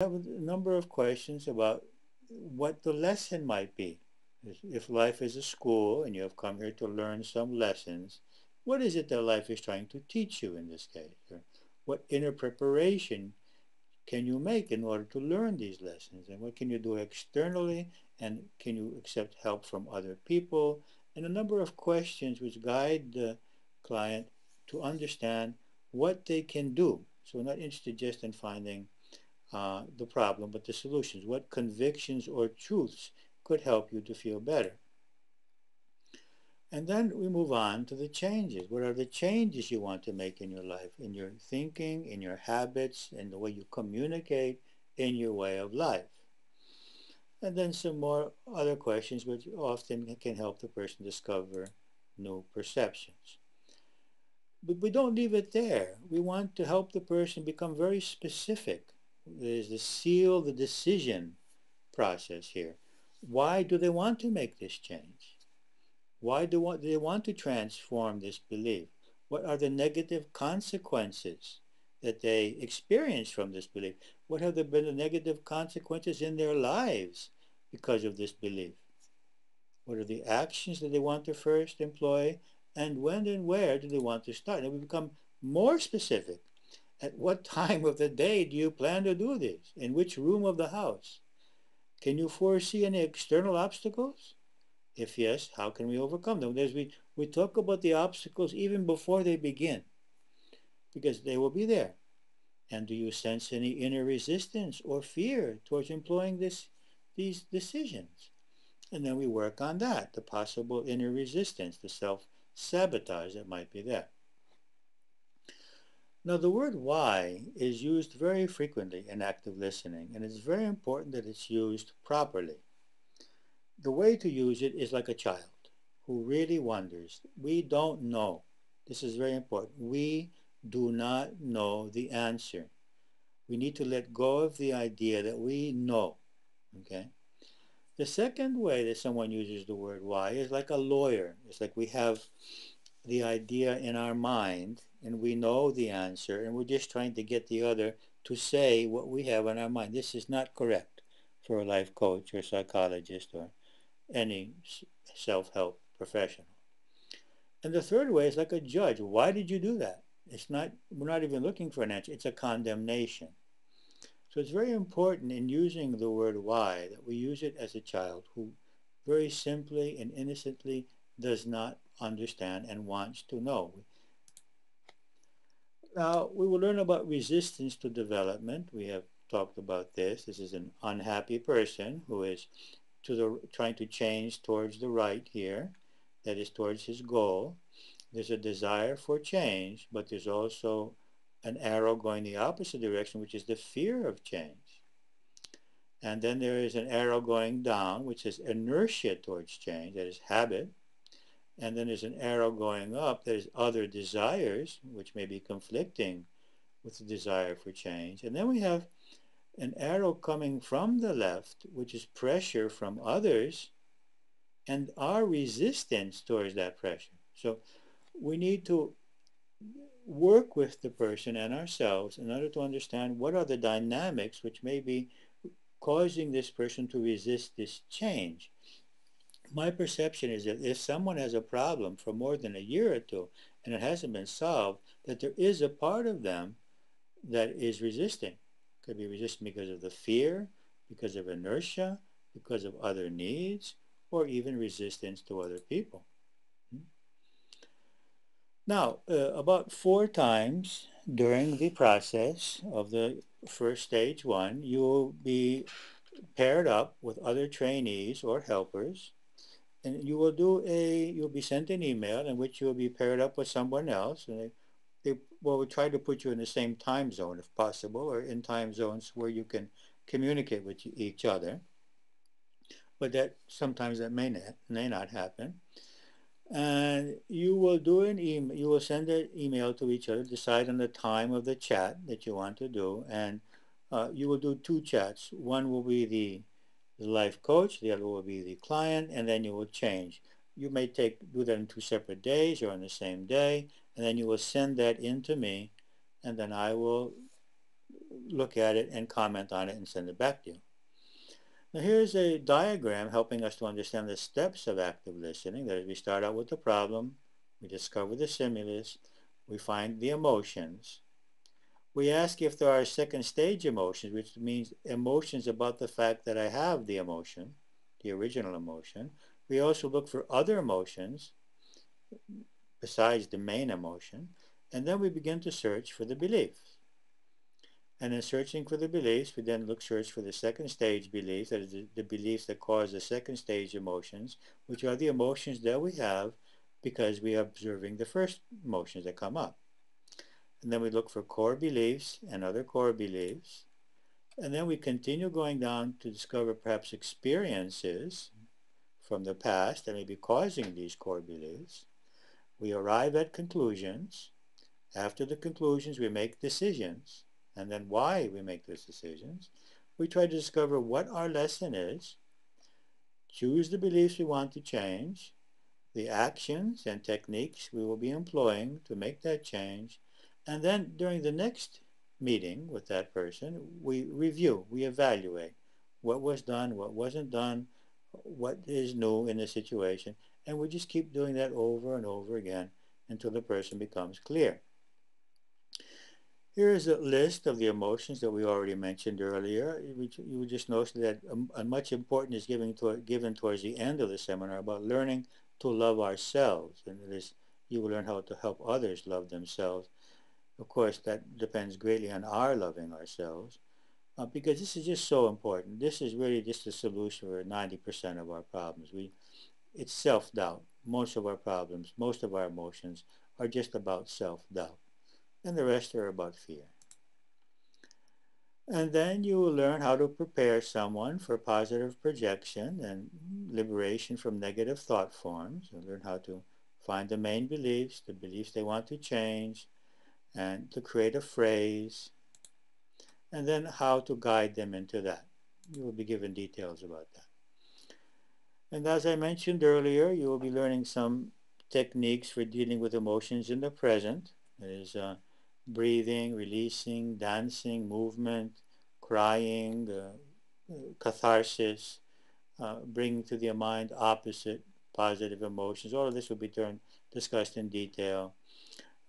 have a number of questions about what the lesson might be. If life is a school and you have come here to learn some lessons, what is it that life is trying to teach you in this case? Or what inner preparation can you make in order to learn these lessons? And what can you do externally? And can you accept help from other people? And a number of questions which guide the client to understand what they can do. So we're not interested just in finding the problem, but the solutions. What convictions or truths could help you to feel better? And then we move on to the changes. What are the changes you want to make in your life, in your thinking, in your habits, in the way you communicate, in your way of life? And then some more other questions which often can help the person discover new perceptions. But we don't leave it there. We want to help the person become very specific. There's the seal, the decision process here. Why do they want to make this change? Why do they want to transform this belief? What are the negative consequences that they experience from this belief? What have been the negative consequences in their lives because of this belief? What are the actions that they want to first employ? And when and where do they want to start? And we become more specific. At what time of the day do you plan to do this? In which room of the house? Can you foresee any external obstacles? If yes, how can we overcome them? We talk about the obstacles even before they begin, because they will be there. And do you sense any inner resistance or fear towards employing these decisions? And then we work on that, the possible inner resistance, the self-sabotage that might be there. Now, the word why is used very frequently in active listening, and it's very important that it's used properly. The way to use it is like a child who really wonders. We don't know. This is very important. We do not know the answer. We need to let go of the idea that we know. Okay? The second way that someone uses the word why is like a lawyer. It's like we have the idea in our mind and we know the answer and we're just trying to get the other to say what we have in our mind. This is not correct for a life coach or psychologist or any self-help professional. And the third way is like a judge. Why did you do that? It's not, we're not even looking for an answer. It's a condemnation. So it's very important in using the word why that we use it as a child who very simply and innocently does not understand and wants to know. Now, we will learn about resistance to development. We have talked about this. This is an unhappy person who is trying to change towards the right here, that is towards his goal. There's a desire for change, but there's also an arrow going the opposite direction, which is the fear of change. And then there is an arrow going down, which is inertia towards change, that is habit. And then there's an arrow going up, that is other desires, which may be conflicting with the desire for change. And then we have an arrow coming from the left, which is pressure from others, and our resistance towards that pressure. So we need to work with the person and ourselves in order to understand what are the dynamics which may be causing this person to resist this change. My perception is that if someone has a problem for more than a year or two and it hasn't been solved, that there is a part of them that is resisting. Could be resisting because of the fear, because of inertia, because of other needs, or even resistance to other people. Now, about 4 times during the process of the first stage one, you will be paired up with other trainees or helpers, and you'll be sent an email in which you'll be paired up with someone else, and we try to put you in the same time zone if possible, or in time zones where you can communicate with each other, but that sometimes that may not happen. And you will send an email to each other, decide on the time of the chat that you want to do, and you will do 2 chats. One will be the life coach, the other will be the client, and then you will change. You may do that in 2 separate days or on the same day, and then you will send that in to me, and then I will look at it and comment on it and send it back to you. Now here's a diagram helping us to understand the steps of active listening. That is, we start out with the problem, we discover the stimulus, we find the emotions. We ask if there are second stage emotions, which means emotions about the fact that I have the emotion, the original emotion. We also look for other emotions besides the main emotion, and then we begin to search for the beliefs. And in searching for the beliefs, we then search for the second stage beliefs, that is the beliefs that cause the second stage emotions, which are the emotions that we have because we are observing the first emotions that come up. And then we look for core beliefs and other core beliefs. And then we continue going down to discover perhaps experiences from the past that may be causing these core beliefs. We arrive at conclusions. After the conclusions, we make decisions. And then why we make those decisions. We try to discover what our lesson is, choose the beliefs we want to change, the actions and techniques we will be employing to make that change, and then during the next meeting with that person, we review, we evaluate what was done, what wasn't done, what is new in the situation, and we just keep doing that over and over again until the person becomes clear. Here is a list of the emotions that we already mentioned earlier. You would just notice that much importance is given towards the end of the seminar about learning to love ourselves. And it is, you will learn how to help others love themselves. Of course, that depends greatly on our loving ourselves, because this is just so important. This is really just the solution for 90% of our problems. It's self-doubt. Most of our problems, most of our emotions are just about self-doubt. And the rest are about fear. And then you will learn how to prepare someone for positive projection and liberation from negative thought forms. You'll learn how to find the main beliefs, the beliefs they want to change, and to create a phrase, and then how to guide them into that. You will be given details about that. And as I mentioned earlier, you will be learning some techniques for dealing with emotions in the present. That is breathing, releasing, dancing, movement, crying, catharsis, bringing to the mind opposite positive emotions. All of this will be discussed in detail.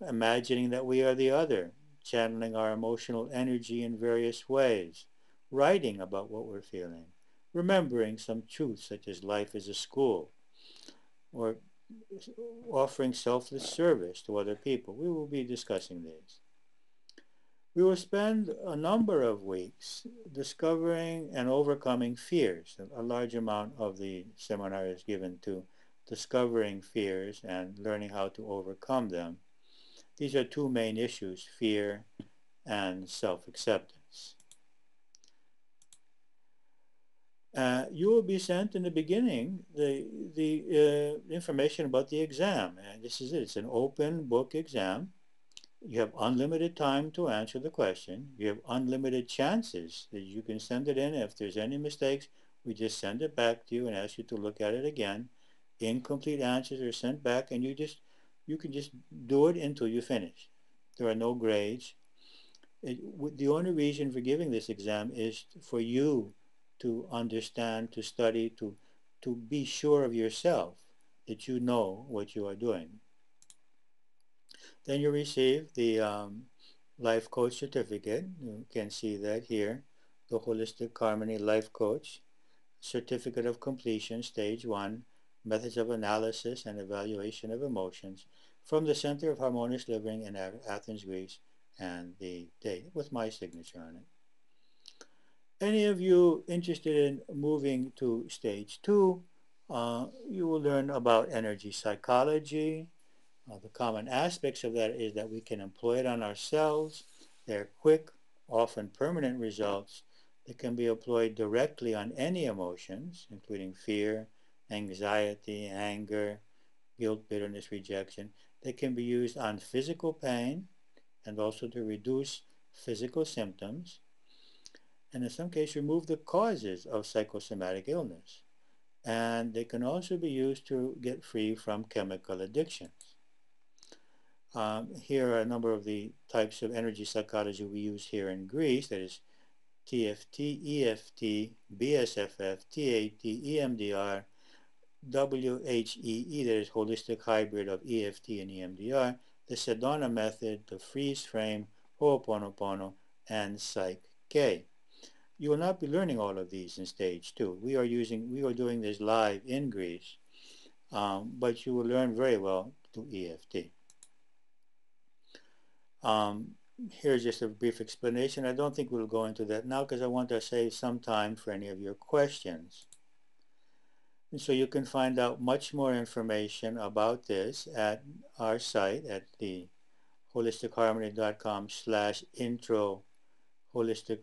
Imagining that we are the other, channeling our emotional energy in various ways, writing about what we're feeling, remembering some truths such as life is a school, or offering selfless service to other people. We will be discussing these. We will spend a number of weeks discovering and overcoming fears. A large amount of the seminar is given to discovering fears and learning how to overcome them. These are two main issues, fear and self-acceptance. You will be sent in the beginning the information about the exam. And this is it. It's an open book exam. You have unlimited time to answer the question. You have unlimited chances that you can send it in. If there's any mistakes, we just send it back to you and ask you to look at it again. Incomplete answers are sent back, and you can just do it until you finish. There are no grades. The only reason for giving this exam is for you to understand, to study, to be sure of yourself that you know what you are doing. Then you receive the Life Coach Certificate. You can see that here. The Holistic Harmony Life Coach Certificate of Completion, Stage 1, Methods of Analysis and Evaluation of Emotions from the Center of Harmonious Living in Athens, Greece, and the date with my signature on it. Any of you interested in moving to Stage 2, you will learn about energy psychology. The common aspects of that is that we can employ it on ourselves. They're quick, often permanent results that can be employed directly on any emotions, including fear, anxiety, anger, guilt, bitterness, rejection. They can be used on physical pain and also to reduce physical symptoms, and in some cases remove the causes of psychosomatic illness. And they can also be used to get free from chemical addictions. Here are a number of the types of energy psychology we use here in Greece. That is TFT, EFT, BSFF, TAT, EMDR, WHEE, that is holistic hybrid of EFT and EMDR, the Sedona method, the freeze frame, Ho'oponopono, and Psych K. You will not be learning all of these in stage 2. We are doing this live in Greece, but you will learn very well through EFT. Here's just a brief explanation. I don't think we'll go into that now because I want to save some time for any of your questions. And so you can find out much more information about this at our site at the holistichearmony.com/intro holistic